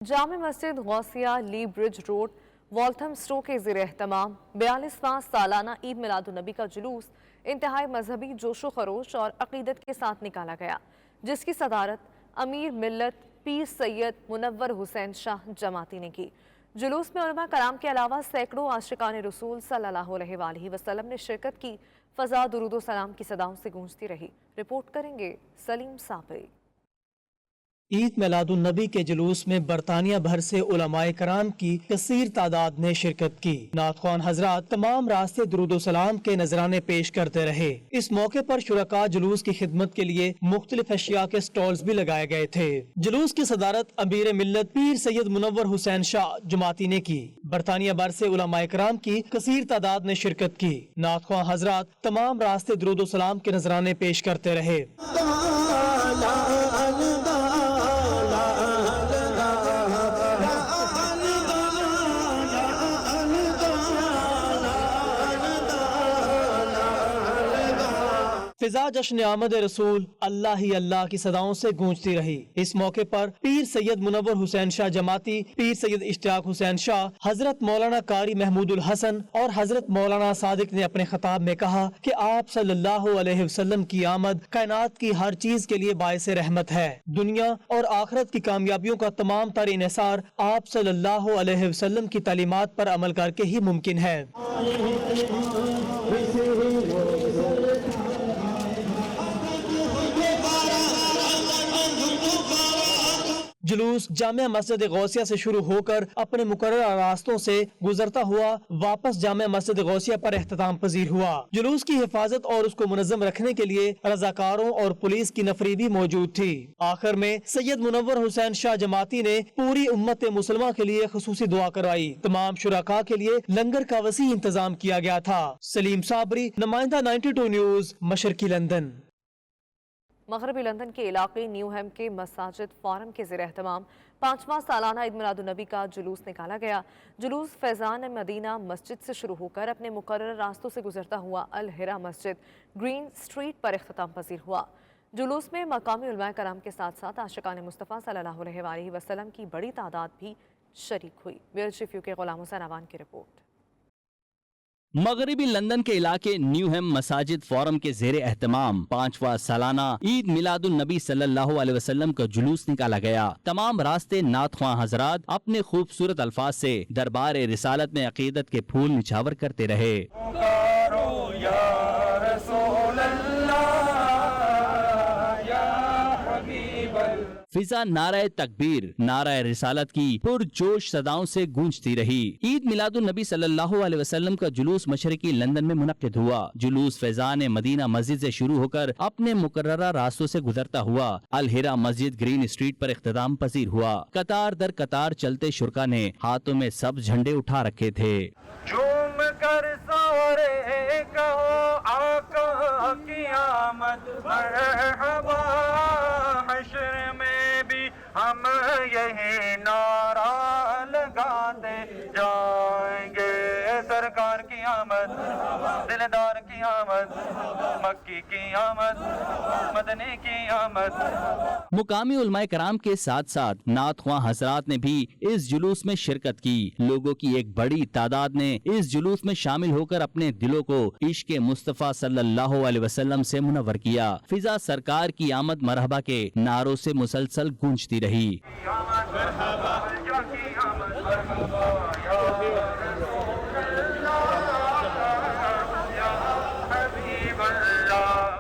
जामे मस्जिद गौसिया ली bridge road Waltham स्टो के ज़ेर एहतमाम 42वां सालाना ईद मिलादुन्नबी का जुलूस इंतहाई मजहबी जोशो खरोश और अकीदत के साथ निकाला गया, जिसकी सदारत अमीर मिल्लत पीर सैयद मुनव्वर हुसैन शाह जमाती ने की। जुलूस में उलमा कराम के अलावा सैकड़ों आशिकान रसूल सल्लल्लाहु अलैहि वसल्लम ने शिरकत की। फ़ज़ा दुरूद सलाम की सदाओं से गूंजती रही। रिपोर्ट करेंगे सलीम साबरी। ईद मिलादुन्नबी के जुलूस में बरतानिया भर से उलमाए कराम की कसीर तादाद ने शिरकत की। नातख्वान हजरात तमाम रास्ते दुरूद सलाम के नजराने पेश करते रहे। इस मौके पर शुरका जुलूस की खिदमत के लिए मुख्तलिफ अशिया के स्टॉल्स भी लगाए गए थे। जुलूस की सदारत अमीर मिल्लत पीर सैयद मुनव्वर हुसैन शाह जमाती ने की। बरतानिया भर से उलमाए कराम की कसीर तादाद ने शिरकत की। नातख्वान हजरात तमाम रास्ते दुरूद सलाम के नजराने पेश करते रहे। फिजा जश्न आमद रसूल अल्लाह ही अल्लाह की सदाओं से गूंजती रही। इस मौके पर पीर सैयद मुनव्वर हुसैन शाह जमाती, पीर सैयद इश्तियाक हुसैन शाह, हजरत मौलाना कारी महमूदुल हसन और हजरत मौलाना सादिक ने अपने खिताब में कहा कि आप सल्लल्लाहु अलैहि वसल्लम की आमद कायनात की हर चीज के लिए बायसे रहमत है। दुनिया और आखिरत की कामयाबियों का तमाम तर इन्हिसार आप सल्लल्लाहु अलैहि वसल्लम की तालीमात पर अमल करके ही मुमकिन है। जुलूस जामिया मस्जिद गौसिया से शुरू होकर अपने मुकर्रर रास्तों से गुजरता हुआ वापस जामिया मस्जिद गौसिया पर एख्तिताम पजीर हुआ। जुलूस की हिफाजत और उसको मुनज़्ज़म रखने के लिए रजाकारों और पुलिस की नफरी भी मौजूद थी। आखिर में सैयद मुनव्वर हुसैन शाह जमाती ने पूरी उम्मत मुसलमान के लिए खुसूसी दुआ करवाई। तमाम शुरका के लिए लंगर का वसी इंतजाम किया गया था। सलीम साबरी, नुमाइंदा 92 न्यूज, मशरकी लंदन। मगरबी लंदन के इलाके न्यू हैम के मसाजिद फोरम के ज़ेर एहतमाम 5वां सालाना ईद मिलादुन्नबी का जुलूस निकाला गया। जुलूस फैज़ान मदीना मस्जिद से शुरू होकर अपने मुकर्रर रास्तों से गुजरता हुआ अल हिरा मस्जिद ग्रीन स्ट्रीट पर इख्तिताम पजीर हुआ। जुलूस में मकामी उलमाए कराम के साथ साथ आशिकान मुस्तफ़ा सल्लल्लाहु अलैहि वसल्लम की बड़ी तादाद भी शरीक हुई। ब्यूरो चीफ के गुलाम हुसैन अवान की रिपोर्ट। मगरबी लंदन के इलाके न्यू हैम मसाजिद फोरम के ज़ेर एहतमाम 5वां सालाना ईद मिलादुन्नबी सल्लल्लाहु अलैहि वसल्लम का जुलूस निकाला गया। तमाम रास्ते नातख्वां हजरात अपने खूबसूरत अल्फाज से दरबार रिसालत में अकीदत के फूल निछावर करते रहे। फिजा नाराय तकबीर, नाराय रिसालत की पुरजोश सदाओं से गूंजती रही। ईद मिलादुन्नबी सल्लल्लाहु अलैहि वसल्लम का जुलूस मशरकी लंदन में मुनक्किद हुआ। जुलूस फैजान मदीना मस्जिद से शुरू होकर अपने मुकर्ररा रास्तों से गुजरता हुआ अल हिरा मस्जिद ग्रीन स्ट्रीट पर इख्तिताम पजीर हुआ। कतार दर कतार चलते शुरका ने हाथों में सब झंडे उठा रखे थे। झूम कर सारे कहो आका की आमद मरहबा, हश्र में भी हम यही नारा लगाते जाएंगे। सरकार की आमद, दिलदार की आमद, मक्की की आमद, मदनी की आमद। मुकामी उलमाए कराम के साथ साथ नातख्वां हजरात ने भी इस जुलूस में शिरकत की। लोगों की एक बड़ी तादाद ने इस जुलूस में शामिल होकर अपने दिलों को इश्क मुस्तफ़ा सल्लल्लाहु अलैहि वसल्लम से मुनव्वर किया। फिजा सरकार की आमद मरहबा के नारों से मुसलसल गूंजती रही।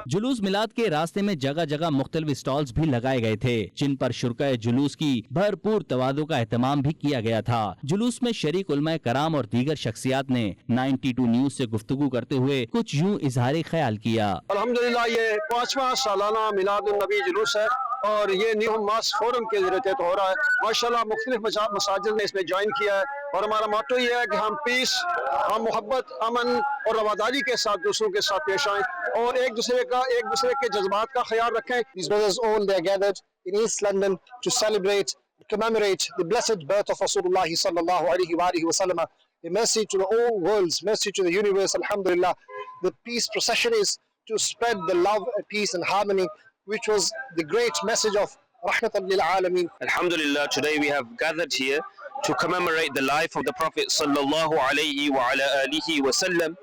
जुलूस मिलाद के रास्ते में जगह जगह मुख्तलिफ स्टॉल्स भी लगाए गए थे, जिन पर शुरका जुलूस की भरपूर तवादो का एहतमाम भी किया गया था। जुलूस में शरीक उलमाए कराम और दीगर शख्सियात ने 92 न्यूज से गुफ्तगू करते हुए कुछ यूं इजहार ख्याल किया। अल्हम्दुलिल्लाह, ये 5वां सालाना मिलादुन्नबी जुलूस है और ये न्यू मास फोरम के जरिए हो रहा है। माशाल्लाह मुख्तलिफ मसाजिद ने इसमें ज्वाइन किया है और हमारा मोटो ये है कि हम पीस, हम मोहब्बत, अमन और रवादारी के साथ दूसरों के साथ पेश आएं और एक दूसरे के जज्बात का ख्याल रखें। These brothers all they are gathered in East London to celebrate, commemorate the blessed birth of Rasulullah sallallahu alaihi wasallam. A mercy to the all worlds, mercy to the universe. Alhamdulillah, the peace procession is to spread the love, peace and harmony, which was the great message of رحمة للعالمين. Alhamdulillah, today we have gathered here to commemorate the life of the Prophet sallallahu alaihi wa ala alihi wa sallam,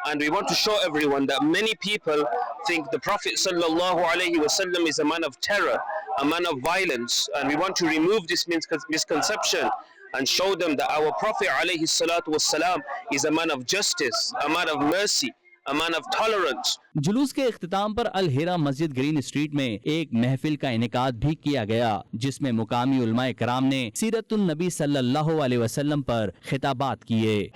and we want to show everyone that many people think the Prophet sallallahu alaihi wa sallam is a man of terror, a man of violence, and we want to remove this misconception and show them that our Prophet alayhi salatu wassalam is a man of justice, a man of mercy, a man of tolerance. जुलूस के इख्तिताम पर अल हिरा मस्जिद green street में एक महफिल का इनेकाद भी किया गया, जिसमें मुकामी उलमाए कराम ने सीरतुन नबी सल्लल्लाहु अलैहि वसल्लम पर खिताबात किए।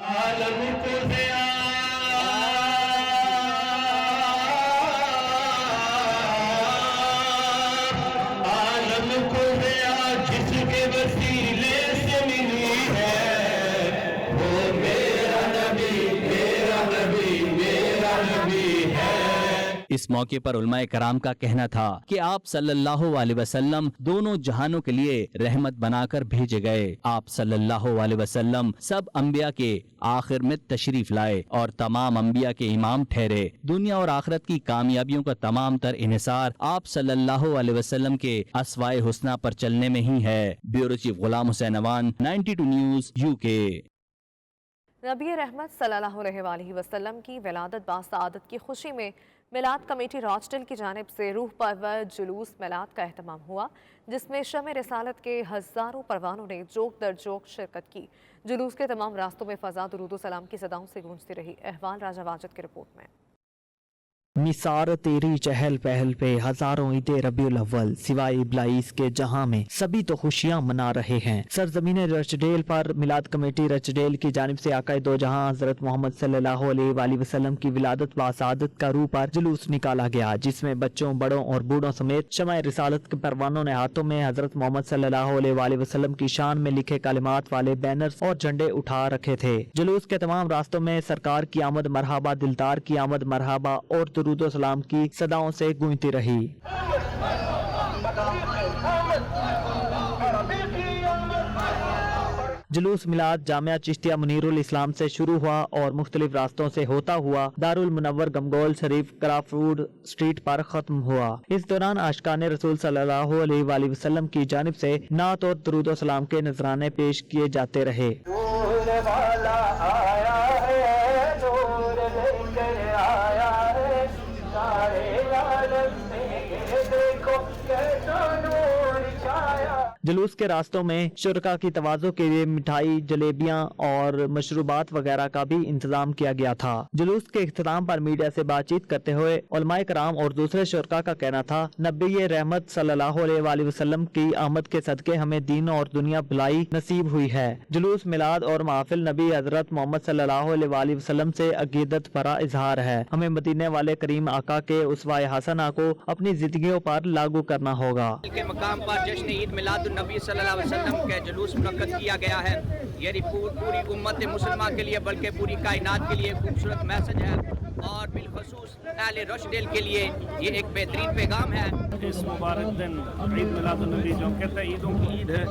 इस मौके पर उलमाए कराम का कहना था कि आप सल्लल्लाहु अलैहि वसल्लम दोनों जहानों के लिए रहमत बनाकर भेजे गए। आप सल्लल्लाहु अलैहि वसल्लम सब अंबिया के आखिर में तशरीफ लाए और तमाम अंबिया के इमाम ठहरे। दुनिया और आखिरत की कामयाबियों का तमाम तर इन्हिसार आप सल्लल्लाहु अलैहि वसल्लम के अस्वाए हुस्ना पर चलने में ही है। Bureau chief Ghulam Hussain Awan, 92 news, UK. नबी रहमत सल्लल्लाहु अलैहि वसल्लम की विलादत बासआदत की खुशी में मिलाद कमेटी रॉचडेल की जानिब से रूह परवर जुलूस मिलाद का एहतमाम हुआ, जिसमें शमे रिसालत के हज़ारों परवानों ने जोक दर जोक शिरकत की। जुलूस के तमाम रास्तों में फ़ज़ा दुरूद सलाम की सदाओं से गूंजती रही। अहवाल राजा वाजिद की रिपोर्ट में। निसार तेरी चहल पहल पे हजारों ईद रबीउल अव्वल सिवाय इब्लाइस के जहां में सभी तो खुशियां मना रहे हैं। सरजमीन रचडेल पर मिलाद कमेटी रचडेल की जानिब से आकाए दो जहां हजरत मोहम्मद सल्लल्लाहु अलैहि वसल्लम की विलादत बासादत का रूह पर जुलूस निकाला गया, जिसमें बच्चों, बड़ों और बूढ़ों समेत शमाए रिसालत के परवानों ने हाथों में हजरत मोहम्मद सल्लल्लाहु अलैहि वसल्लम की शान में लिखे कलिमात वाले बैनर्स और झंडे उठा रखे थे। जुलूस के तमाम रास्तों में सरकार की आमद मरहबा, दिलदार की आमद मरहबा और दुरूद सलाम की सदाओं से गूंजती रही। जुलूस मिलाद जामिया चिश्तिया मुनीरुल इस्लाम से शुरू हुआ और मुख्तलिफ रास्तों से होता हुआ दारुल मुनव्वर गमगोल शरीफ क्राफूड स्ट्रीट पर खत्म हुआ। इस दौरान आशिकान रसूल सल्लल्लाहु अलैहि वसल्लम की जानिब से नात और दुरूद सलाम के नजराने पेश किए जाते रहे। जुलूस के रास्तों में शुरका की तवाज़ो के लिए मिठाई, जलेबियां और मशरूबात वगैरह का भी इंतजाम किया गया था। जुलूस के इख्तिताम पर मीडिया से बातचीत करते हुए उलमाए कराम और दूसरे शुरका का कहना था, नबी रहमत सल्लल्लाहु अलैहि वसल्लम की आमद के सदके हमें दीन और दुनिया भलाई नसीब हुई है। जुलूस मिलाद और महफिल नबी हजरत मोहम्मद सल्लल्लाहु अलैहि वसल्लम से अकीदत भरा इजहार है। हमें मदीने वाले करीम आका के उसवाए हसना को अपनी जिंदगियों पर लागू करना होगा। के मकाम पर जश्न ईद मिलाद नबी सल्लल्लाहु अलैहि वसल्लम के जुलूस मुनक्कद किया गया है। ये पूरी उम्मत मुसलमान के लिए बल्कि पूरी कायनात के लिए खूबसूरत मैसेज है और बिलखसूस अहले रशडेल के लिए ये एक बेहतरीन पैगाम है। इस मुबारक दिन ईद मिलादुन्नबी जो कहते हैं ईदों की ईद है,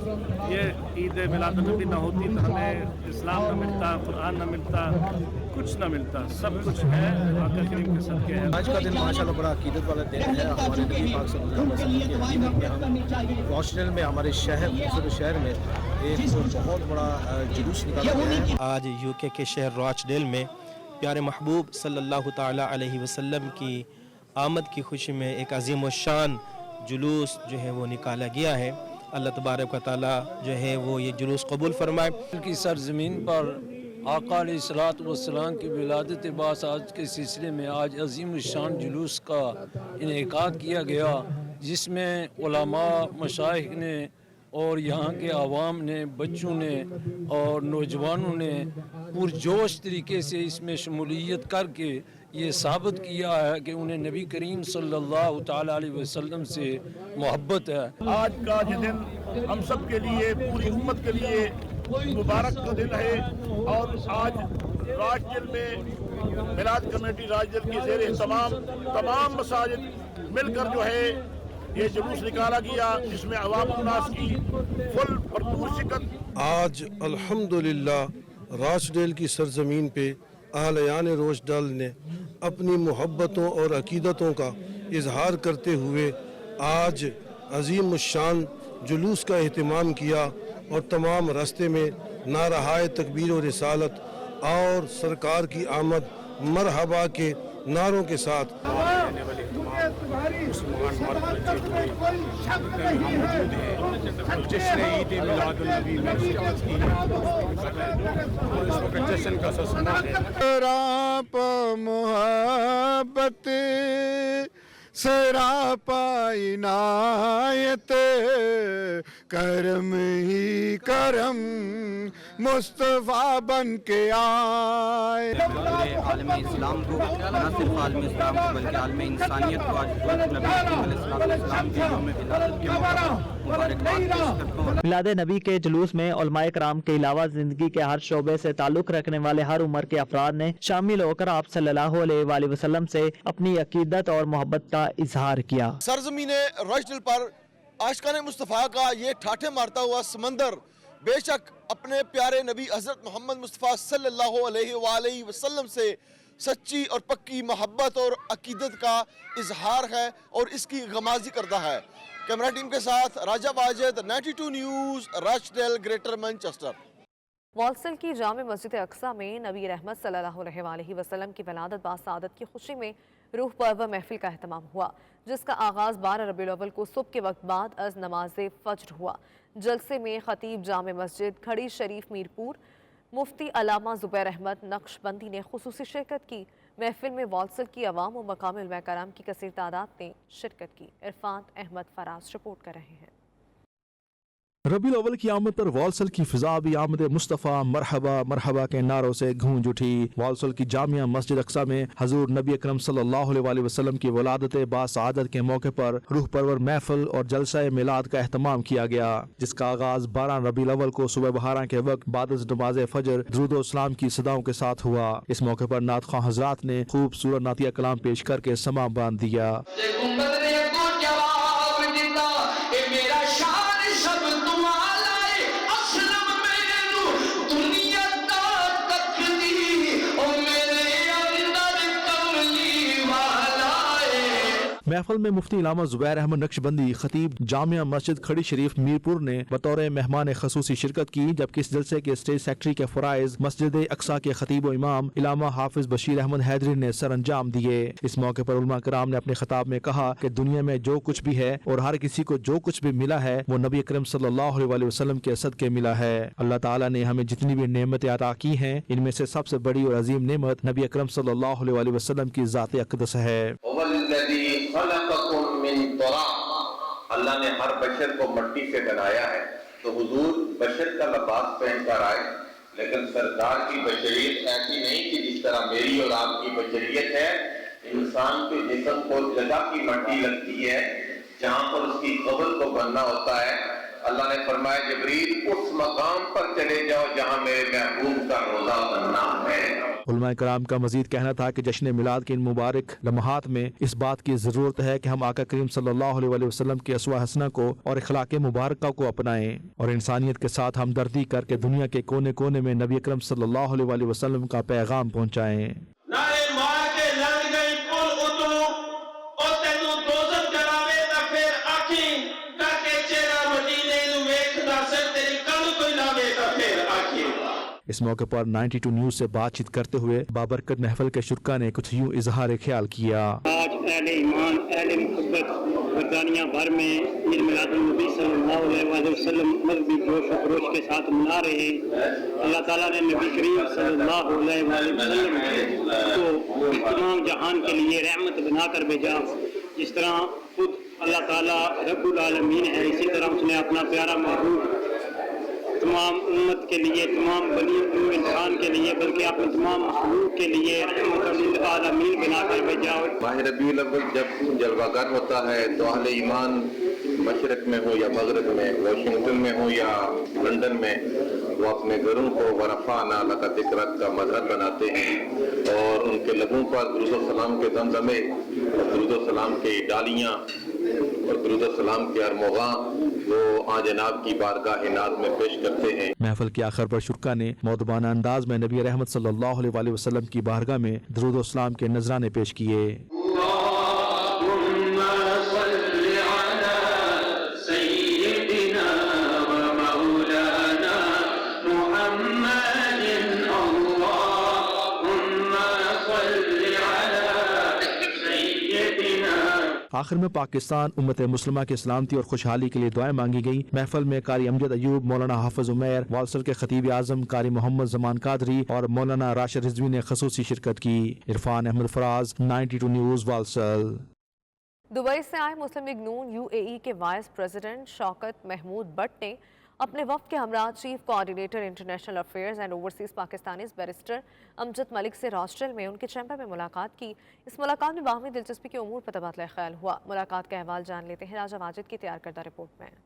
ये ईद मिलादुन्नबी ना होती तो हमें इस्लाम न मिलता, कुरान न मिलता, कुछ न मिलता। सब कुछ है आका करीम के सदके है। आज का दिन माशाल्लाह बड़ा अकीदत वाला दिन है। हमारे नबी पाक सल्लल्लाहु अलैहि वसल्लम के हदीस में हम रॉचडेल में हमारे खूबसूरत शहर में एक बहुत बड़ा जुलूस निकाला गया है। आज यूके के शहर रॉचडेल में प्यारे महबूब सल्लल्लाहु ताला अलैहि वसल्लम की आमद की खुशी में एक अजीम व शान जुलूस जो है वो निकाला गया है। अल्लाह तबारक व तआला जो है वो ये जुलूस कबूल फरमाए। की सरजमीन पर आका अलैहिस्सलातु वस्सलाम की विलादत बासादत के सिलसिले में आज अजीम शान जुलूस का इनेकाद किया गया, जिसमें उलमा, मशाइख ने और यहाँ के आवाम ने, बच्चों ने और नौजवानों ने पुरजोश तरीके से इसमें शमूलियत करके ये साबित किया है कि उन्हें नबी करीम सल्लल्लाहु ताला अलैहि वसल्लम से मोहब्बत है। आज का ये दिन हम सब के लिए, पूरी उम्मत के लिए मुबारक का दिन है और आज राजदिल में मिलाद कमेटी राजदिल की ज़ेरे तमाम मसाजिद मिलकर जो है ये जुलूस निकाला गया, जिसमें अवाम उन्नास की फुल भरपूर शिरकत। आज अल्हम्दुलिल्लाह रॉचडेल की सरजमीन पे अहलियान रॉचडेल ने अपनी मोहब्बतों और अकीदतों का इजहार करते हुए आज عظیم الشان جلوس کا اہتمام کیا اور تمام راستے میں نعرہائے تکبیر و رسالت اور سرکار کی آمد مرحبا کے نعروں کے ساتھ جشن عید میلاد النبی میں شرکت کی اور اس وقت جشن کا سلسلہ ہے. راپ محبت سراپا عنایت کرم ہی کرم مصطفیٰ بن کے آئے. عالم اسلام کو نہ صرف عالم اسلام کو بلکہ عالم انسانیت کو آج نبی کریم علیہ السلام کے یوم ولادت کے موقع پر مبارکباد پیش کرتا ہوں. میلاد نبی کے جلوس میں علماء کرام کے علاوہ زندگی کے ہر شعبے سے تعلق رکھنے والے ہر عمر کے افراد نے شامل ہو کر آپ صلی اللہ علیہ وآلہ وسلم سے اپنی عقیدت اور محبت کا اظہار کیا. سرزمین رشدل پر عاشقان مصطفیٰ کا یہ ٹھاٹھے مارتا ہوا سمندر بے شک اپنے پیارے نبی حضرت محمد مصطفیٰ صلی اللہ علیہ وآلہ وسلم سے سچی اور پکی محبت اور عقیدت کا اظہار ہے اور اس کی غمازی کرتا ہے. کیمرہ ٹیم کے ساتھ راجہ واجد، 92 نیوز، راشڈیل، گریٹر مانچسٹر. والسل کی جامع مسجد اقصی میں نبی رحمت صلی اللہ علیہ وآلہ وسلم کی ولادت باسعادت کی خوشی میں روح پرور محفل کا اہتمام ہوا، جس کا آغاز 12 ربیع الاول کو صبح کے وقت بعد از نماز فجر ہوا. جلسے میں خطیب جامع مسجد کھڑی شریف میرپور مفتی علامہ زبیر احمد نقش بندی نے خصوصی شرکت کی. محفل میں والسل کی عوام و مقامی علماء کرام کی کثیر تعداد نے شرکت کی. عرفان احمد فراز رپورٹ کر رہے ہیں. ربیع الاول کی آمد پر والسل کی فضا بھی آمد مصطفیٰ مرحبا مرحبا کے نعروں سے گونج اٹھی. والسل کی جامعہ مسجد اقصی میں حضور نبی اکرم صلی اللہ علیہ وآلہ وسلم کی ولادت باسعادت کے موقع پر روح پرور محفل اور جلسہ میلاد کا اہتمام کیا گیا، جس کا آغاز 12 ربیع الاول کو صبح بہاراں کے وقت بعد از نماز فجر درود و اسلام کی صداؤں کے ساتھ ہوا. اس موقع پر نعت خواں حضرات نے خوبصورت نعتیہ کلام پیش کر کے سماں باندھ دیا. محفل میں مفتی علامہ زبیر احمد نقش بندی خطیب جامعہ مسجد کھڑی شریف میرپور نے بطور مہمان خصوصی شرکت کی، جبکہ اس جلسے کے اسٹیج سیکٹری کے فرائض مسجد اقصی کے خطیب و امام علامہ حافظ بشیر احمد حیدری نے سر انجام دیے. اس موقع پر علماء کرام نے اپنے خطاب میں کہا کہ دنیا میں جو کچھ بھی ہے اور ہر کسی کو جو کچھ بھی ملا ہے وہ نبی اکرم صلی اللہ علیہ وآلہ وسلم کے صدقے ملا ہے. اللہ تعالیٰ نے ہمیں جتنی بھی نعمتیں عطا کی ہیں ان میں سے سب سے بڑی اور عظیم نعمت نبی اکرم صلی اللہ علیہ وآلہ وسلم کی ذات اقدس ہے. خلقکم من تراب، اللہ نے ہر بشر کو مٹی سے بنایا ہے. تو حضور بشر کا لباس پہن کر آئے، لیکن سرکار کی بشریت ایسی نہیں کہ جس طرح میری اور آپ کی بشریت ہے. انسان کے جسم کو جگہ کی مٹی لگتی ہے جہاں پر اس کی قبر کو بننا ہوتا ہے. اللہ نے فرمایا جبریل اس مقام پر چلے جاؤ جہاں میرے محبوب کا روزہ بننا ہے. علماء کرام کا مزید کہنا تھا کہ جشن میلاد کے ان مبارک لمحات میں اس بات کی ضرورت ہے کہ ہم آقا کریم صلی اللہ علیہ وآلہ وسلم کے اسوہ حسنہ کو اور اخلاق مبارکہ کو اپنائیں اور انسانیت کے ساتھ ہمدردی کر کے دنیا کے کونے کونے میں نبی اکرم صلی اللہ علیہ وآلہ وسلم کا پیغام پہنچائیں. اس موقع پر 92 نیوز سے بات چیت کرتے ہوئے بابرکت محفل کے شرکا نے کچھ یوں اظہار خیال کیا. آج اہل ایمان اہل محبت برطانیہ بھر میں عید میلاد النبی صلی اللہ علیہ وآلہ وسلم مذہبی جوش و خروش کے ساتھ منا رہے ہیں. اللہ تعالیٰ نے نبی کریم صلی اللہ علیہ وآلہ وسلم کو تمام جہان کے لیے رحمت بنا کر بھیجا. جس طرح خود اللہ تعالیٰ رب العالمین ہے، اسی طرح اس نے اپنا پیارا محبوب تمام امت کے لیے، تمام بنی انسان کے لیے، بلکہ اپنے تمام مخلوق کے لیے رحمت للعالمین بنا کر بھیجا. ماہ ربیع الاول جب جلوہ گر ہوتا ہے تو اہل ایمان مشرق میں ہو یا مغرب میں، واشنگٹن میں ہو یا لندن میں، وہ اپنے گھروں کو ورفعنا لک ذکرک کا مظہر بناتے ہیں اور ان کے لبوں پر درود و سلام کے زمزمے اور درود و سلام کے ڈالیاں اور درود و سلام کے ارمغاں وہ آن جناب کی بارگاہ ناز میں پیش کرتے ہیں. محفل کے آخر پر شرکا نے مؤدبانہ انداز میں نبی رحمت صلی اللہ علیہ وآلہ وسلم کی بارگاہ میں درود و اسلام کے نذرانے پیش کیے. आखिर में पाकिस्तान उम्मत मुस्लिमा की सलामती और खुशहाली के लिए दुआएं मांगी गई। महफल में कारी अमजद अयूब, मौलाना हाफिज उमैर, वालसर के खतीब आजम कारी मोहम्मद जमान कादरी और मौलाना राशिद रिजवी ने खसूसी शिरकत की। Irfan Ahmed Faraz, 92 news, Walsall. Dubai से आए मुस्लिम लीग नून यूएई के वाइस प्रेसिडेंट शौकत महमूद बट ने अपने वफ्द के हमरा chief coordinator international affairs and overseas Pakistanis barrister Amjad Malik से रॉचडेल में उनके चैम्बर में मुलाकात की। इस मुलाकात में बाहमी दिलचस्पी के उमूर पर तबादला ख्याल हुआ। मुलाकात का अहवाल जान लेते हैं राजा वाजिद की तैयार करदा रिपोर्ट में।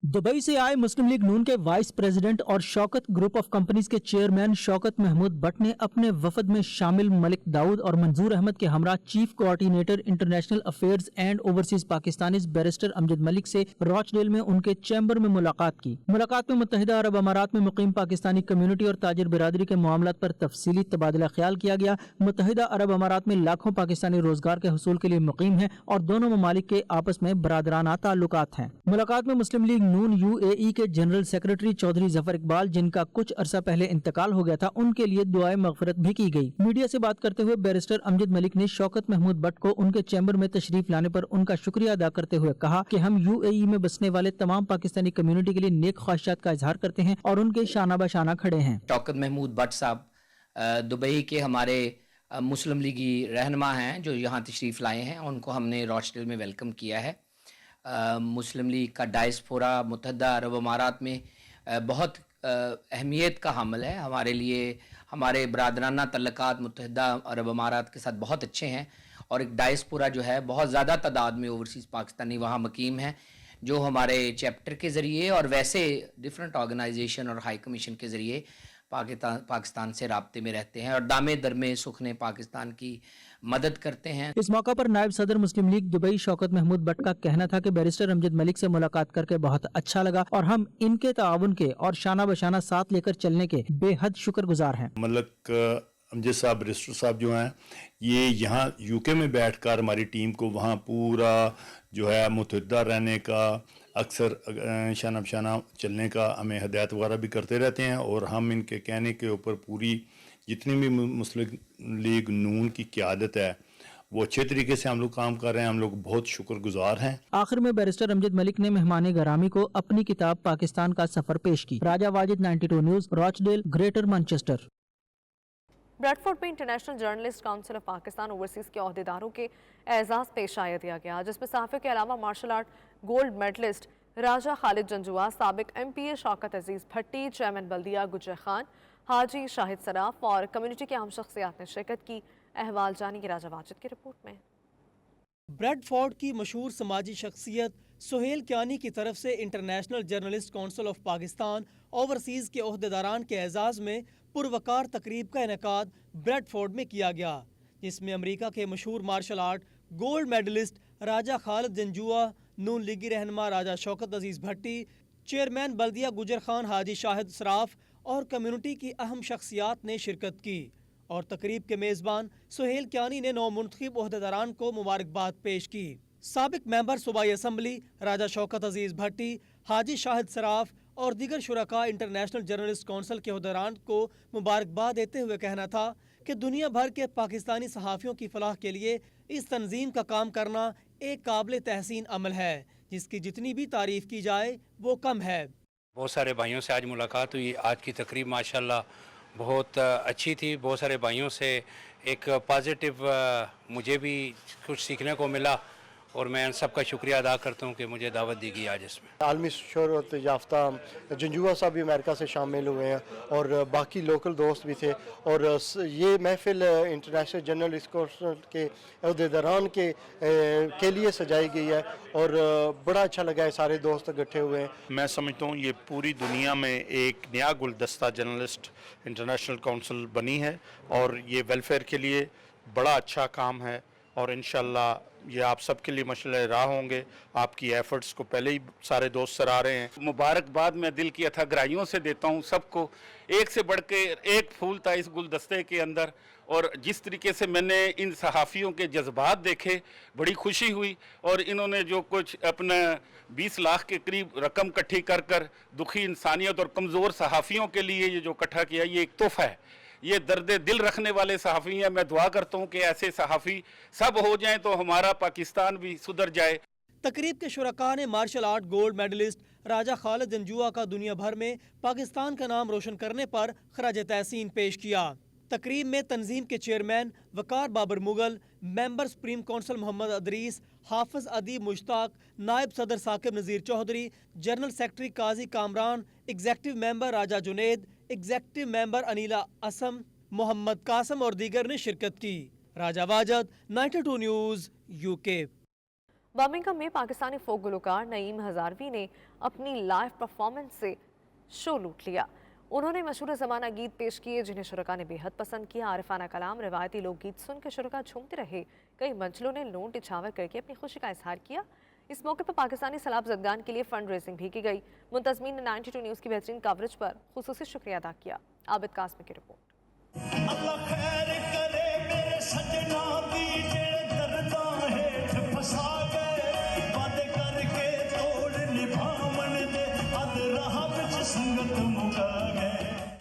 दुबई से आए मुस्लिम लीग नून के वाइस प्रेसिडेंट और शौकत ग्रुप ऑफ कंपनीज के चेयरमैन शौकत महमूद बट ने अपने वफद में शामिल मलिक दाऊद और मंजूर अहमद के हमरा chief coordinator international affairs and overseas Pakistanis barrister Amjad Malik से रॉचडेल में उनके चैम्बर में मुलाकात की। मुलाकात में मुत्तहिदा अरब अमारात में मुकीम पाकिस्तानी कम्युनिटी और ताजिर बिरादरी के मामलात पर तफसीली तबादला ख्याल किया गया। मुत्तहिदा अरब अमारात में लाखों पाकिस्तानी रोजगार के हसूल के लिए मुकीम है और दोनों ममालिक के आपस में बरादराना ताल्लुकात हैं। मुलाकात में मुस्लिम लीग नून यूएई के जनरल सेक्रेटरी चौधरी जफर इकबाल, जिनका कुछ अरसा पहले इंतकाल हो गया था, उनके लिए दुआए मगफिरत भी की गई। मीडिया से बात करते हुए बैरिस्टर अमजद मलिक ने शौकत महमूद बट को उनके चैम्बर में तशरीफ लाने पर उनका शुक्रिया अदा करते हुए कहा कि हम यूएई में बसने वाले तमाम पाकिस्तानी कम्युनिटी के लिए नेक ख्वाहिशात का इजहार करते हैं और उनके शाना बशाना खड़े हैं। शौकत महमूद बट साहब दुबई के हमारे मुस्लिम लीगी रहनुमा हैं जो यहाँ तशरीफ लाए हैं, उनको हमने रॉचडेल में वेलकम किया है। मुस्लिम लीग का डायस्पोरा मुत्तहिदा अरब अमारात में बहुत अहमियत का हामिल है। हमारे लिए हमारे बरादराना तल्लुकात मुत्तहिदा अरब अमारात के साथ बहुत अच्छे हैं और एक डायस्पोरा जो है बहुत ज़्यादा तादाद में ओवरसीज़ पाकिस्तानी वहाँ मुकीम हैं, जो हमारे चैप्टर के ज़रिए और वैसे डिफरेंट ऑर्गेनाइजेशन और हाई कमीशन के ज़रिए पाकिस्तान से राब्ते में रहते हैं और दामे दरमे सुखने पाकिस्तान की मदद करते हैं। इस मौका पर नायब सदर मुस्लिम लीग दुबई शौकत महमूद बट का कहना था कि बैरिस्टर अमजद मलिक से मुलाकात करके बहुत अच्छा लगा और हम इनके ताउन के और शाना बशाना साथ लेकर चलने के बेहद शुक्रगुजार हैं। मलिक अमजद साहब बैरिस्टर साहब जो हैं, ये यहाँ यूके में बैठकर हमारी टीम को वहाँ पूरा जो है मुतहद्दा रहने का, अक्सर शाना बशाना चलने का हमें हदायत वगैरह भी करते रहते हैं और हम इनके कहने के ऊपर पूरी जितनी भी मुस्लिम लीग नून की क़यादत है वो अच्छे तरीके से हम लोग काम कर रहे हैं। हम लोग बहुत शुक्रगुजार हैं। आखिर में बैरिस्टर अमजद मलिक ने मेहमान गरामी को अपनी किताब पाकिस्तान का सफर पेश की। Raja Wajid, 92 news, Rochdale, Greater Manchester. Bradford में international journalist council of Pakistan overseas के अहदेदारों के एजाज पेश आया दिया गया, जिसमें सहाफ़ियों के अलावा मार्शल आर्ट गोल्ड मेडलिस्ट राजा खालिद जंजुआ, साबिक MPA शौकत अजीज भट्टी, चेयरमैन बल्दिया गुजर खान, हाजी शाहिद सराफ और कम्युनिटी के अहम शख्सियात ने शिरकत की। अहवाल जानिए राजा वाजिद की रिपोर्ट में। ब्रैडफोर्ड की मशहूर समाजी शख्सियत सुहेल कियानी की तरफ से international journalist council of Pakistan overseas के अहदेदारान के एजाज़ में पुरवकार तकरीब का इनेकाद ब्रैडफोर्ड में किया गया, जिसमें अमरीका के मशहूर मार्शल आर्ट गोल्ड मेडलिस्ट राजा खालिद जंजुआ, नून लीगी रहनुमा राजा शौकत अजीज भट्टी, चेयरमैन बल्दिया गुजर खान हाजी शाहिद सराफ और कम्युनिटी की अहम शख्सियात ने शिरकत की और तकरीब के मेज़बान सुहेल कियानी ने नौमुंतखब अहदेदारान को मुबारकबाद पेश की। साबिक मेंबर सूबाई असम्बली राजा शौकत अजीज भट्टी, हाजी शाहिद सराफ और दीगर शुरका इंटरनेशनल जर्नलिस्ट काउंसिल के अहदेदारान को मुबारकबाद देते हुए कहना था कि दुनिया भर के पाकिस्तानी सहाफ़ियों की फलाह के लिए इस तंजीम का काम करना एक काबिल तहसीन अमल है, जिसकी जितनी भी तारीफ़ की जाए वो कम है। बहुत सारे भाइयों से आज मुलाकात हुई। आज की तकरीब माशाल्लाह बहुत अच्छी थी। बहुत सारे भाइयों से एक पॉजिटिव मुझे भी कुछ सीखने को मिला और मैं सबका शुक्रिया अदा करता हूँ कि मुझे दावत दी गई आज इसमें। आलमी शोहरत याफ्ता जंजुआ साहब भी अमेरिका से शामिल हुए हैं और बाकी लोकल दोस्त भी थे और ये महफिल इंटरनेशनल जर्नलिस्ट काउंसिल के अहदेदारान के लिए सजाई गई है और बड़ा अच्छा लगा है, सारे दोस्त इकट्ठे हुए हैं। मैं समझता हूँ ये पूरी दुनिया में एक नया गुलदस्ता जर्नलिस्ट इंटरनेशनल काउंसिल बनी है और ये वेलफेयर के लिए बड़ा अच्छा काम है और इंशाल्लाह ये आप सबके लिए मशअल राह होंगे। आपकी एफर्ट्स को पहले ही सारे दोस्त सराह रहे हैं। मुबारकबाद मैं दिल की अथाह गहराइयों से देता हूँ सबको। एक से बढ़ के एक फूल था इस गुलदस्ते के अंदर और जिस तरीके से मैंने इन सहाफ़ियों के जज्बात देखे बड़ी खुशी हुई और इन्होंने जो कुछ अपना 20 लाख के करीब रकम इकट्ठी कर कर दुखी इंसानियत और कमज़ोर सहाफ़ियों के लिए ये जो इकट्ठा किया ये एक तोहफ़ा है ये दर्द दिल रखने वाले सहाफ़ी हैं। मैं दुआ करता हूँ कि ऐसे सहाफ़ी सब हो जाएं तो हमारा पाकिस्तान भी सुधर जाए। तकरीब के शुरका ने मार्शल आर्ट गोल्ड मेडलिस्ट राजा खालिद जंजुआ का दुनिया भर में पाकिस्तान का नाम रोशन करने पर खराज तहसीन पेश किया। तकरीब में तंजीम के chairman Waqar Babar Mughal, member supreme council Mohammad Idrees, Hafiz Adeeb Mushtaq, नायब सदर Saqib Nazir Chaudhry, general secretary Qazi Kamran, executive member Raja Junaid, executive member Aneela Asam, Mohammad Qasim और दीगर ने शिरकत की। Raja Wajid, 92 news, UK. Birmingham में पाकिस्तानी फोक गुलकार नईम हजारवी ने अपनी लाइव परफॉर्मेंस से शो लूट लिया। उन्होंने मशहूर ज़माना गीत पेश किए जिन्हें शुरका ने बेहद पसंद किया। आरिफाना कलाम, रिवायती लोकगीत सुन के शुरका झूमते रहे। कई मंचलों ने लोन निछावर करके अपनी खुशी का इजहार किया। इस मौके पर पाकिस्तानी सैलाब ज़दगान के लिए फंड रेजिंग भी की गई। मुंतज़मीन ने 92 न्यूज़ की बेहतरीन कवरेज पर खुसूसी शुक्रिया अदा किया। आबिद कासमी की रिपोर्ट।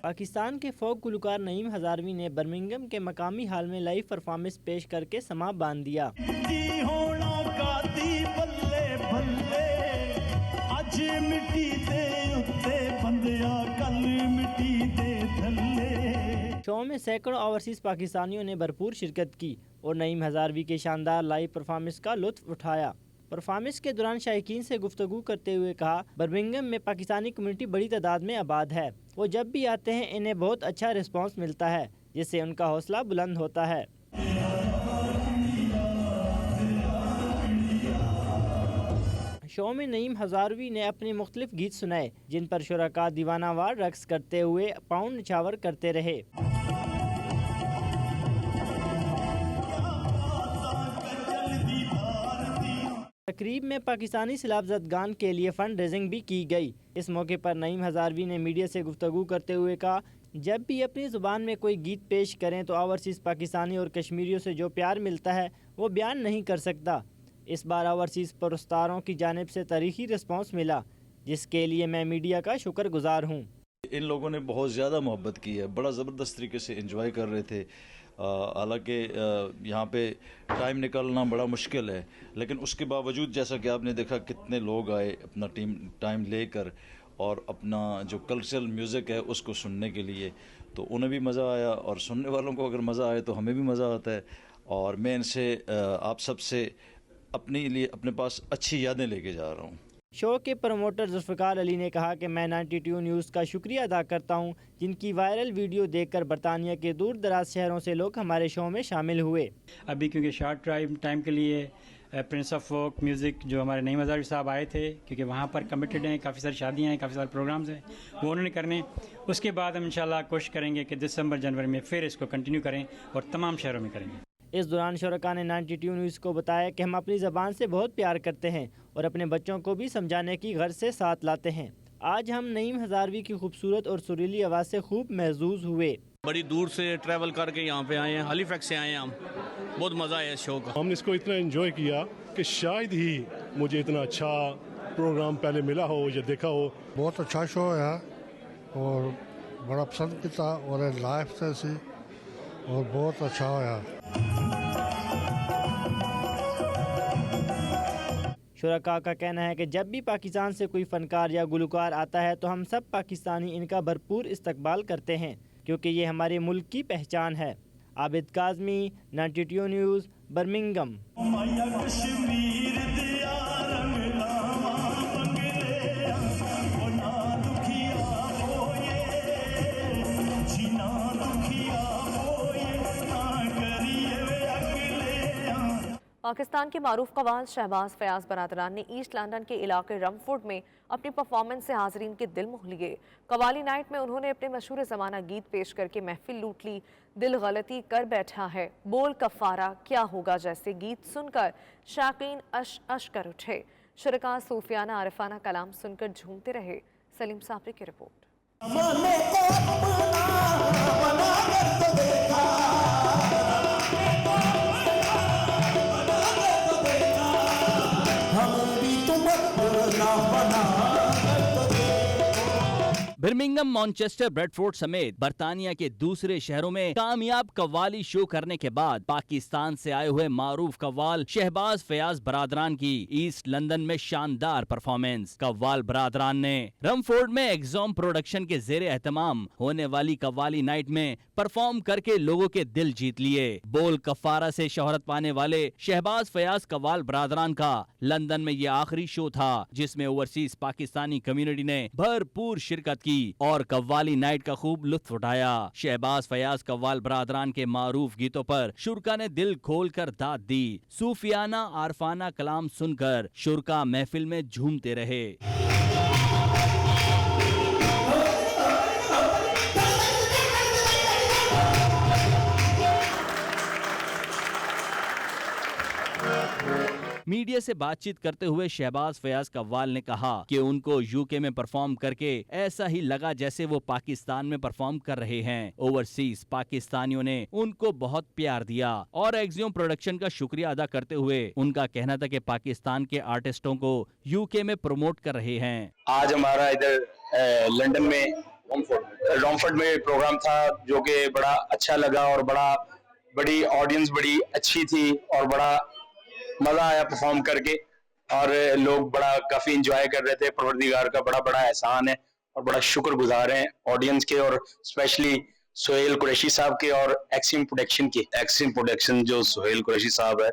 पाकिस्तान के फोक गुलकार नईम हजारवी ने बर्मिंघम के मकामी हाल में लाइव परफॉर्मेंस पेश करके समा बांध दिया। शो में सैकड़ों ओवरसीज पाकिस्तानियों ने भरपूर शिरकत की और नईम हजारवी के शानदार लाइव परफॉर्मेंस का लुत्फ उठाया। परफॉर्मेंस के दौरान शायकीन से गुफ्तगू करते हुए कहा, बर्मिंघम में पाकिस्तानी कम्युनिटी बड़ी तादाद में आबाद है। वो जब भी आते हैं इन्हें बहुत अच्छा रिस्पांस मिलता है जिससे उनका हौसला बुलंद होता है। शो में नईम हजारवी ने अपने मुख्तलिफ गीत सुनाए जिन पर शुरका दीवानावार रक्स करते हुए पाउंड निछावर करते रहे। तकरीब में पाकिस्तानी सैलाब ज़दगान के लिए फंड रेजिंग भी की गई। इस मौके पर नईम हजारवी ने मीडिया से गुफ्तगू करते हुए कहा, जब भी अपनी ज़ुबान में कोई गीत पेश करें तो ओवरसीज़ पाकिस्तानी और कश्मीरियों से जो प्यार मिलता है वो बयान नहीं कर सकता। इस बार ओवरसीज़ पुरस्कारों की जानिब से तारीखी रिस्पांस मिला जिसके लिए मैं मीडिया का शुक्रगुजार हूँ। इन लोगों ने बहुत ज़्यादा मोहब्बत की है, बड़ा ज़बरदस्त तरीके से एंजॉय कर रहे थे। हालांकि यहाँ पे टाइम निकालना बड़ा मुश्किल है, लेकिन उसके बावजूद जैसा कि आपने देखा कितने लोग आए अपना टाइम लेकर और अपना जो कल्चरल म्यूज़िक है उसको सुनने के लिए, तो उन्हें भी मज़ा आया और सुनने वालों को अगर मज़ा आए तो हमें भी मज़ा आता है। और मैं इनसे आप सबसे अपने लिए अपने पास अच्छी यादें लेके जा रहा हूँ। शो के प्रमोटर जुल्फ़िकार अली ने कहा कि मैं 92 न्यूज़ का शुक्रिया अदा करता हूं जिनकी वायरल वीडियो देखकर बरतानिया के दूर दराज शहरों से लोग हमारे शो में शामिल हुए। अभी क्योंकि शॉर्ट टाइम के लिए प्रिंस ऑफ फोक म्यूज़िक जो हमारे नईम हजारवी साहब आए थे, क्योंकि वहाँ पर कमिटेड हैं, काफ़ी सारी शादियाँ हैं, काफ़ी सारे प्रोग्राम्स हैं, वो उन्होंने करने। उसके बाद हम इंशाल्लाह कोशिश करेंगे कि दिसंबर जनवरी में फिर इसको कंटिन्यू करें और तमाम शहरों में करेंगे। इस दौरान शुरका ने 92 न्यूज़ को बताया कि हम अपनी ज़बान से बहुत प्यार करते हैं और अपने बच्चों को भी समझाने की गर्ज से साथ लाते हैं। आज हम नईम हजारवी की खूबसूरत और सुरीली आवाज़ से खूब महजूज हुए। बड़ी दूर से ट्रैवल करके यहाँ पे आए हैं, हैलिफैक्स से आए हैं हम, बहुत मज़ा आया इस शो का। हमने इसको इतना एंजॉय किया कि शायद ही मुझे इतना अच्छा प्रोग्राम पहले मिला हो या देखा हो। बहुत अच्छा शो है और बड़ा पसंद किया और लाइफ से और बहुत अच्छा होया। शुरका का कहना है कि जब भी पाकिस्तान से कोई फनकार या गुलकार आता है तो हम सब पाकिस्तानी इनका भरपूर इस्तकबाल करते हैं क्योंकि ये हमारे मुल्क की पहचान है। Abid Kazmi, 92 news, Birmingham. पाकिस्तान के मारूफ कवाल शहबाज फयाज बरादरान ने ईस्ट लंदन के इलाके रमफोर्ड में अपनी परफॉर्मेंस से हाजरीन के दिल मोह लिए। कवाली नाइट में उन्होंने अपने मशहूर ज़माना गीत पेश करके महफिल लूट ली। दिल गलती कर बैठा है, बोल कफ़ारा क्या होगा जैसे गीत सुनकर शाकीन अश अश कर उठे। शुरका सूफियाना आरिफाना कलाम सुनकर झूमते रहे। सलीम साफरी की रिपोर्ट। बर्मिंघम, मैनचेस्टर, ब्रेडफोर्ड समेत बर्तानिया के दूसरे शहरों में कामयाब कव्वाली शो करने के बाद पाकिस्तान से आए हुए मारूफ कव्वाल शहबाज फयाज बरादरान की ईस्ट लंदन में शानदार परफॉर्मेंस। कव्वाल बरादरान ने रमफोर्ड में एग्जॉम प्रोडक्शन के जेर एहतमाम होने वाली कव्वाली नाइट में परफॉर्म करके लोगों के दिल जीत लिए। बोल कफारा से शोहरत पाने वाले शहबाज फयाज कव्वाल बरादरान का लंदन में ये आखिरी शो था जिसमें ओवरसीज पाकिस्तानी कम्युनिटी ने भरपूर शिरकत की और कव्वाली नाइट का खूब लुत्फ उठाया। शहबाज फयाज कव्वाल बरादरान के मारूफ गीतों पर शुरका ने दिल खोल कर दाद दी। सूफियाना आरफाना कलाम सुनकर शुरका महफिल में झूमते रहे। मीडिया से बातचीत करते हुए शहबाज फयाज कव्वाल ने कहा कि उनको यूके में परफॉर्म करके ऐसा ही लगा जैसे वो पाकिस्तान में परफॉर्म कर रहे हैं। ओवरसीज पाकिस्तानियों ने उनको बहुत प्यार दिया और एग्जियम प्रोडक्शन का शुक्रिया अदा करते हुए उनका कहना था कि पाकिस्तान के आर्टिस्टों को यूके में प्रमोट कर रहे हैं। आज हमारा इधर लंदन में रॉमफोर्ड में प्रोग्राम था जो कि बड़ा अच्छा लगा और बड़ी ऑडियंस बड़ी अच्छी थी और बड़ा मजा आया परफॉर्म करके और लोग काफी एंजॉय कर रहे थे। परवरदिगार का बड़ा एहसान है और बड़ा शुक्रगुजार हैं ऑडियंस के और स्पेशली सुहेल कुरैशी साहब के और एक्सिम प्रोडक्शन के। एक्सिम प्रोडक्शन जो सुहेल कुरैशी साहब है,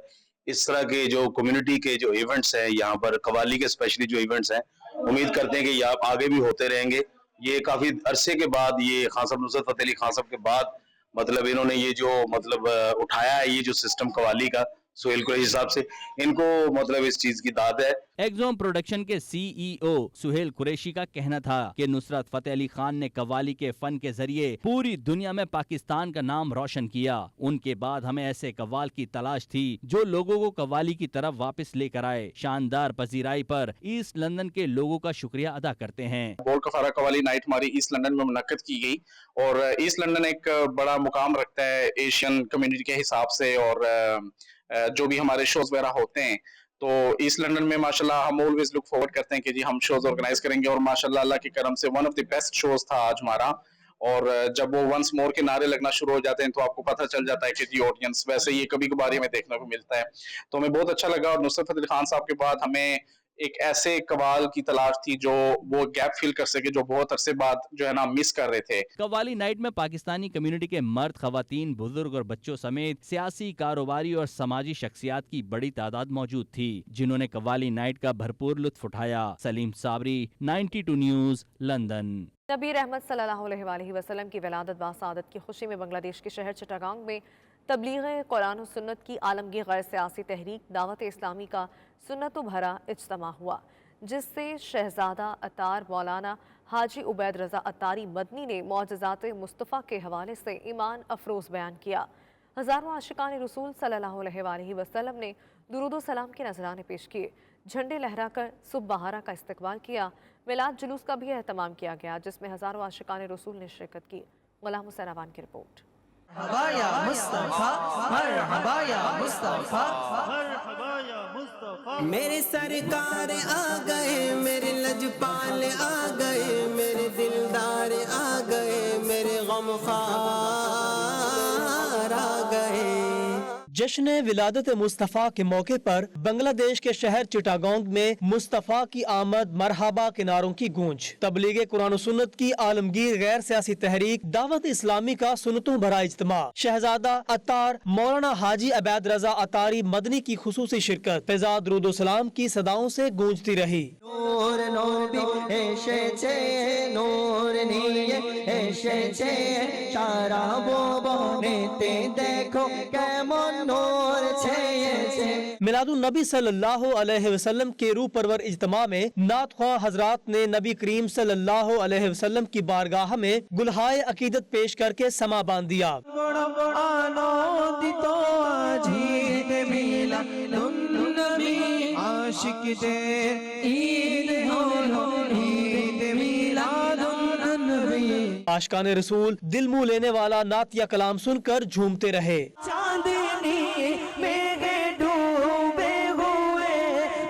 इस तरह के जो कम्युनिटी के जो इवेंट्स हैं यहाँ पर कव्वाली के स्पेशली जो इवेंट्स हैं, उम्मीद करते हैं कि ये आगे भी होते रहेंगे। ये काफी अरसे के बाद ये खान साहब नुसरत फतेह अली खान साहब के बाद मतलब इन्होंने ये जो मतलब उठाया है ये जो सिस्टम कव्वाली का सुहेल कुरैशी साहब से, इनको मतलब इस चीज की दाद है। एग्जॉम प्रोडक्शन के सीईओ सुहेल कुरैशी का कहना था कि नुसरत फतेह अली खान ने कव्वाली के फन के जरिए पूरी दुनिया में पाकिस्तान का नाम रोशन किया। उनके बाद हमें ऐसे कव्वाल की तलाश थी जो लोगों को कव्वाली की तरफ वापस लेकर आए। शानदार पजीराई पर ईस्ट लंदन के लोगों का शुक्रिया अदा करते हैं। बोल कफारा कव्वाली नाइट हमारी ईस्ट लंदन में मुनक्कद की गई और ईस्ट लंदन एक बड़ा मुकाम रखता है एशियन कम्युनिटी के हिसाब से और जो भी हमारे शोज वगैरह होते हैं तो ईस्ट लंदन में माशाल्लाह हम ऑलवेज लुक फॉरवर्ड करते हैं कि जी हम शोज ऑर्गेनाइज करेंगे और माशाल्लाह अल्लाह के करम से one of the best shows था आज हमारा। और जब वो वंस मोर के नारे लगना शुरू हो जाते हैं तो आपको पता चल जाता है कि जी ऑडियंस वैसे ये कभी कभार हमें देखने को मिलता है। तो हमें बहुत अच्छा लगा और नुसरत फतेह अली खान साहब के बाद हमें एक ऐसे कव्वाल की तलाश थी जो वो गैप फिल कर सके जो बहुत अरसे बाद जो है ना मिस कर रहे थे। कव्वाली नाइट में पाकिस्तानी कम्युनिटी के मर्द, खवातीन, बुजुर्ग और बच्चों समेत सियासी, कारोबारी और समाजी शख्सियात की बड़ी तादाद मौजूद थी जिन्होंने कव्वाली नाइट का भरपूर लुत्फ उठाया। Saleem Sabri, 92 news, London. नबी रहमत सल्लल्लाहु अलैहि वसल्लम की विलादत बासादत की खुशी में बांग्लादेश के शहर चिटागांग में तबलीग कुरान और सुन्नत की आलमगीर गैर सियासी तहरीक दावत इस्लामी का सुन्नत भरा इज्तिमा हुआ जिससे शहजादा अतार मौलाना हाजी उबैद रज़ा अतारी मदनी ने मौजज़ात मुस्तफ़ा के हवाले से ईमान अफरोज़ बयान किया। हज़ारों आशिकान रसूल सल्लल्लाहु अलैहि वसल्लम ने दुरूद व सलाम के नजराने पेश किए, झंडे लहराकर सुबह बहारा का इस्तकबाल किया। मिलाद जुलूस का भी एहतमाम किया गया जिसमें हज़ारों आशिकान रसूल ने शिरकत की। गुलाम हुसैन अवान की रिपोर्ट। मेरे सरकार आ गए, मेरे लजपाल आ गए, मेरे दिलदार आ गए, मेरे गमखार आ गए। जश्न विलादत मुस्तफ़ा के मौके पर बांग्लादेश के शहर चिटागोंग में मुस्तफ़ा की आमद मरहबा के नारों की गूंज। तबलीग कुरान सुन्नत की आलमगीर गैर सियासी तहरीक दावत इस्लामी का सुन्नतों भरा इज्तिमा। शहजादा अतार मौलाना हाजी उबैद रज़ा अतारी मदनी की खुसूसी शिरकत फिजा दुरूद व सलाम की सदाओं से गूंजती रही। नूर नबी एसेছে নূর নিয়ে এসেছে সারা ভুবনেতে দেখো কেমন নূর ছেয়েছে। मिलादुन नबी सल्लल्लाहु अलैहि वसल्लम के रूह परवर इज्तिमा में नात ख्वाह हजरात ने नबी करीम सल्लल्लाहु अलैहि वसल्लम की बारगाह में गुलहाए अकीदत पेश करके समा बांध दिया। आनंदित जीत मिला नबी आशिकদের ঈদ হলো ঈদ মিলাদুন নবী। आशिकान रसूल दिल मुंह लेने वाला नातिया कलाम सुनकर झूमते रहे। चांदनी में डूबे हुए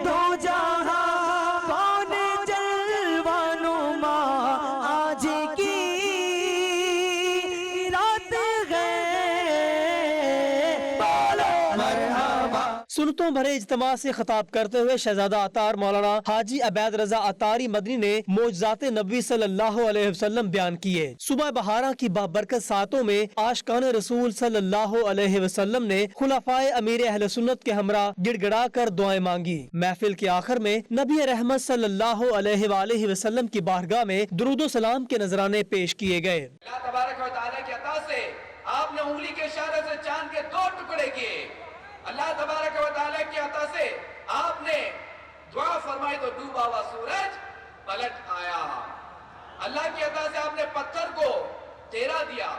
दो जहां कौन जलवानुमा आज जरूरतों भरे इज्तिमा से खिताब करते हुए शहजादा अतार मौलाना हाजी अबैद रजा अतारी मदनी ने मोजज़ात नबी सल्लल्लाहु अलैहि वसल्लम बयान किए। सुबह बहारा की बाबरकत सातों में आशिकान रसूल सल्लल्लाहु अलैहि वसल्लम ने खुलाफाए अमीर अहले सुन्नत के हमरा गिड़गिड़ा कर दुआएं मांगी। महफिल के आखिर में नबी रहमत सल्लल्लाहु अलैहि वसल्लम की बारगाह में दुरूद सलाम के नजराने पेश किए गए। अल्लाह तबारक व तआला की अता से आपने उंगली के इशारे से चांद के 2 टुकड़े किए। अल्लाह तबारक व तआला की अता से आपने दुआ फरमाई तो डूबा हुआ सूरज पलट आया। अल्लाह की अता से आपने पत्थर को तेरा दिया।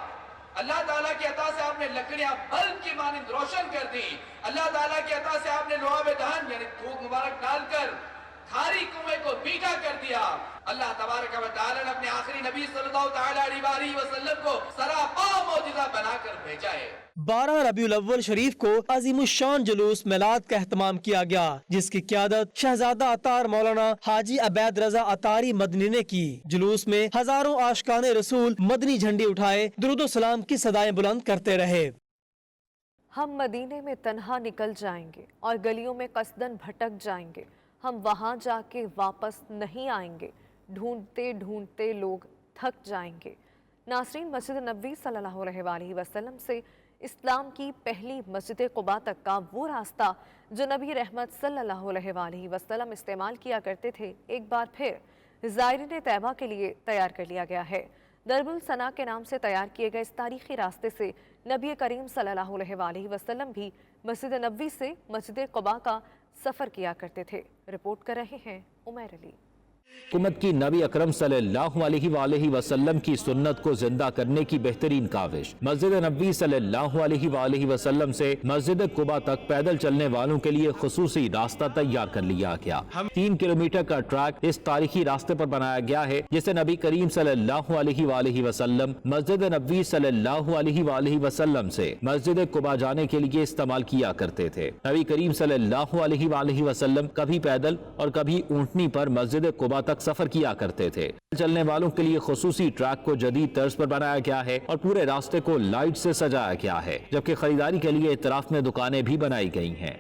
अल्लाह ताला की अता से आपने लकड़ियां बल्ब की मानिंद रोशन कर दी। अल्लाह ताला की अता से आपने लुआब दहन यानी थूक मुबारक डालकर खारी कुएं को मीठा कर दिया। अल्लाह तबारक व तआला ने अपने आखिरी नबी सल्लल्लाहु तआला अलैहि वसल्लम को सरापा मौजूदा बनाकर भेजा है। 12 रबीउल अव्वल शरीफ को अजीमुश्शान जुलूस मिलाद का एहतमाम किया गया, जिसकी क़यादत शहजादा अतार मौलाना हाजी अबैद रजा अतारी मदनी ने की। जुलूस में हजारों आशिकान रसूल मदनी झंडी उठाए दुरूद सलाम की सदाएं बुलंद करते रहे। हम मदीने में तन्हा निकल जाएंगे और गलियों में कसदन भटक जाएंगे। हम वहाँ जाके वापस नहीं आएंगे। ढूंढते ढूंढते लोग थक जाएंगे। नासरीन, मस्जिद नबवी सल्लल्लाहु अलैहि वसल्लम से इस्लाम की पहली मस्जिद कुबा तक का वो रास्ता जो नबी रहमत सल्लल्लाहु अलैहि वसल्लम इस्तेमाल किया करते थे, एक बार फिर ज़ायरीन तैबा के लिए तैयार कर लिया गया है। दरबुल सना के नाम से तैयार किए गए इस तारीखी रास्ते से नबी करीम सल्लल्लाहु अलैहि वसल्लम भी मस्जिद नबवी से मस्जिद कुबा का सफ़र किया करते थे। रिपोर्ट कर रहे हैं उमैर अली। हुकूमत की नबी अकरम सल्लल्लाहु अलैहि वसल्लम की सुन्नत को जिंदा करने की बेहतरीन काविश। मस्जिद नबवी सल्लल्लाहु अलैहि वसल्लम से मस्जिद कुबा तक पैदल चलने वालों के लिए खुसूसी रास्ता तैयार कर लिया गया। 3 किलोमीटर का ट्रैक इस तारीखी रास्ते पर बनाया गया है, जिसे नबी करीम सल्लल्लाहु अलैहि वसल्लम मस्जिद नबवी सल्लल्लाहु अलैहि वसल्लम से मस्जिद कुबा जाने के लिए इस्तेमाल किया करते थे। नबी करीम सल्लल्लाहु अलैहि वसल्लम कभी पैदल और कभी ऊँटनी पर मस्जिद कुबा तक सफर किया करते थे। चलने वालों के लिए खुसूसी ट्रैक को जदीद तर्ज पर बनाया गया है और पूरे रास्ते को लाइट से सजाया गया है, जबकि खरीदारी के लिए इतराफ में दुकानें भी बनाई गई हैं।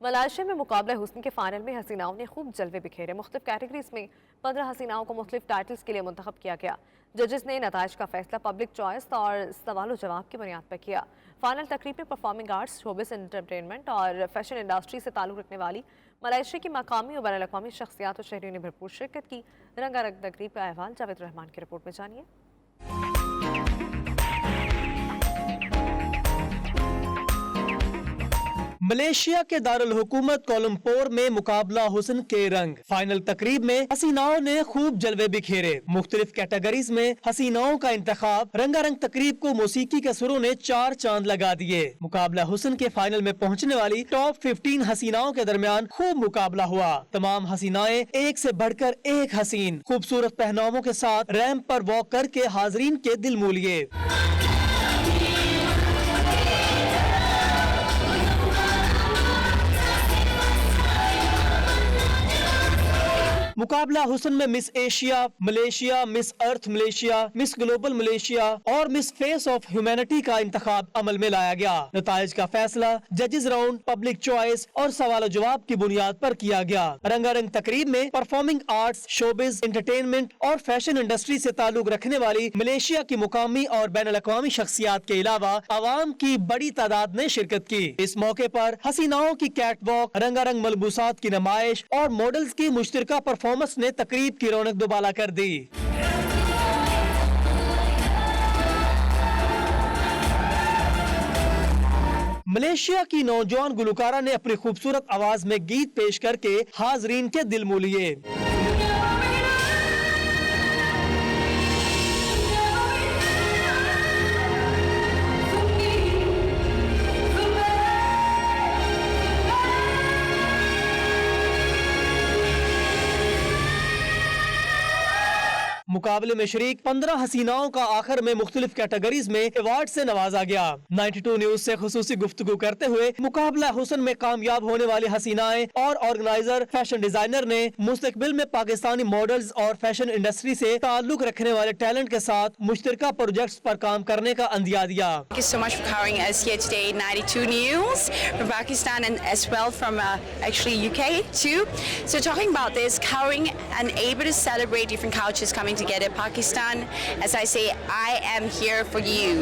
मलेशिया में मुकाबला हुस्न के फाइनल में हसीनाओं ने खूब जलवे बिखेरे। मुख्तलिफ कैटेगरीज में 15 हसीनाओं को मुख्तलिफ टाइटल्स के लिए मुंतखब किया गया। जजेस ने नताइज का फैसला पब्लिक चॉइस और सवाल जवाब की बुनियाद पर किया। फाइनल तकरीब में परफॉर्मिंग आर्ट्स, शोबिस, एंटरटेनमेंट और फैशन इंडस्ट्री से ताल्लुक़ रखने वाली मलेशिया की मकामी और बैनुल अक़वामी शख्सियात और शहरियों ने भरपूर शिरकत की। रंगारंग तकरीब का अहवाल जावेद रहमान की रिपोर्ट में जानिए। मलेशिया के दारुल हुकूमत कोलंपोर में मुकाबला हुस्न के रंग। फाइनल तकरीब में हसीनाओं ने खूब जलवे बिखेरे। मुख्तलिफ कैटेगरीज में हसीनाओं का इंतखाब। रंगारंग तकरीब को मौसीकी के सुरों ने 4 चांद लगा दिए। मुकाबला हुस्न के फाइनल में पहुंचने वाली टॉप 15 हसीनाओं के दरमियान खूब मुकाबला हुआ। तमाम हसीनाएं एक से बढ़कर एक हसीन खूबसूरत पहनावों के साथ रैंप पर वॉक करके हाजरीन के दिल मोह लिए। मुकाबला हुस्न में miss Asia Malaysia, Miss Earth Malaysia, miss global Malaysia और मिस फेस ऑफ ह्यूमैनिटी का इंतखाब अमल में लाया गया। नताइज का फैसला जजेस राउंड, पब्लिक चॉइस और सवाल जवाब की बुनियाद पर किया गया। रंगारंग तकरीब में परफॉर्मिंग आर्ट्स, शोबिज, एंटरटेनमेंट और फैशन इंडस्ट्री से ताल्लुक रखने वाली मलेशिया की मुकामी और बैनुल अक़वामी शख्सियात के अलावा आवाम की बड़ी तादाद ने शिरकत की। इस मौके पर हसीनाओं की कैट वॉक, रंगारंग मलबूसात की नुमाइश और मॉडल्स की मुश्तरका परफॉर्मेंस ने तकरीब की रौनक दुबाला कर दी। मलेशिया की नौजवान गुलकारा ने अपनी खूबसूरत आवाज में गीत पेश करके हाजरीन के दिल मोह लिए। मुकाबला मुकाबले में शरीक 15 हसीनाओं का आखिर में मुख्तलिफ कैटेगरीज में अवार्ड से नवाजा गया। 92 न्यूज से खुसूसी गुफ्तगू करते हुए मुकाबला हुस्न में कामयाब होने वाली हसीनाएं और ऑर्गेनाइजर फैशन डिजाइनर ने मुस्तकबिल में पाकिस्तानी मॉडल्स और फैशन इंडस्ट्री से ताल्लुक रखने वाले टैलेंट के साथ मुश्तरका प्रोजेक्ट्स पर काम करने का अंदिया दिया। Thank you so much for covering us here today, 92 News from Pakistan and as well from actually UK too. So talking about this, covering and able to celebrate different cultures coming together. Pakistan, as I say, I am here for you.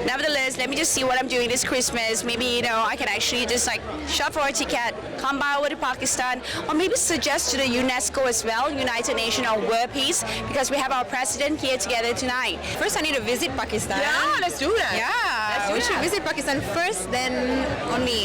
Nevertheless, let me just see what I'm doing this Christmas. Maybe, you know, I can actually just like shop for a ticket, come by over to Pakistan, or maybe suggest to the UNESCO as well, United Nations or World Peace, because we have our president here together tonight. First, I need to visit Pakistan. Yeah, let's do that. Yeah, we should visit Pakistan first, then only.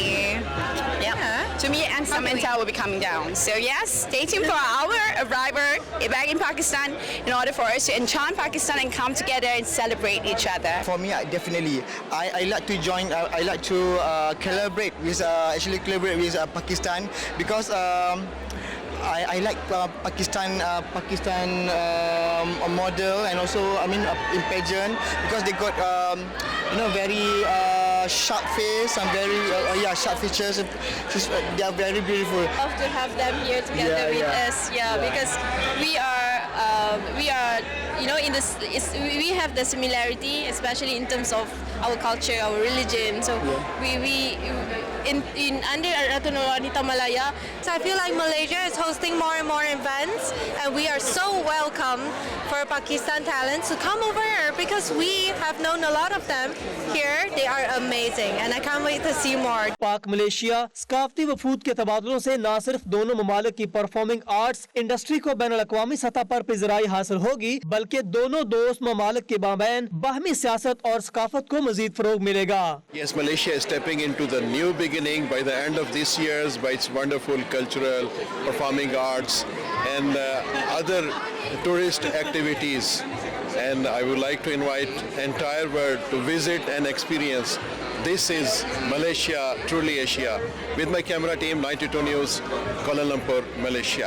Yeah. To me and Samantha will be coming down. So yes, stay tuned for our arrival back in Pakistan in order for us to enchant Pakistan and come together and celebrate each other. For me, definitely, I like to join. I like to collaborate with Pakistan because. I like Pakistan model and also in pageant because they got very sharp face and very sharp features. They are very beautiful. Love to have them here together with us. Because we are in this. We have the similarity, especially in terms of our culture, our religion. So we in under Ratu Nurhanita Malaya. So I feel like Malaysia is hosting more and more events, and we are so welcome for Pakistan talents to come over here because we have known a lot of them here. They are amazing, and I can't wait to see more. पाक Malaysia सकाफती वफूद के तबादलों से न सिर्फ दोनों ममालिक की performing arts industry को बैन अल-अक़वामी सतह पर पिज़राई हासिल होगी, बल्कि दोनों दोस्त ममालिक के बाबैन बाहमी सियासत और सकाफत को मजीद फरोग मिलेगा। Yes, Malaysia is stepping into the new beginning by the end of this year by its wonderful cultural, performing arts and other tourist activities. And I would like to invite entire world to visit and experience. This is Malaysia, truly Asia. With my camera team, 92 News, Kuala Lumpur, Malaysia.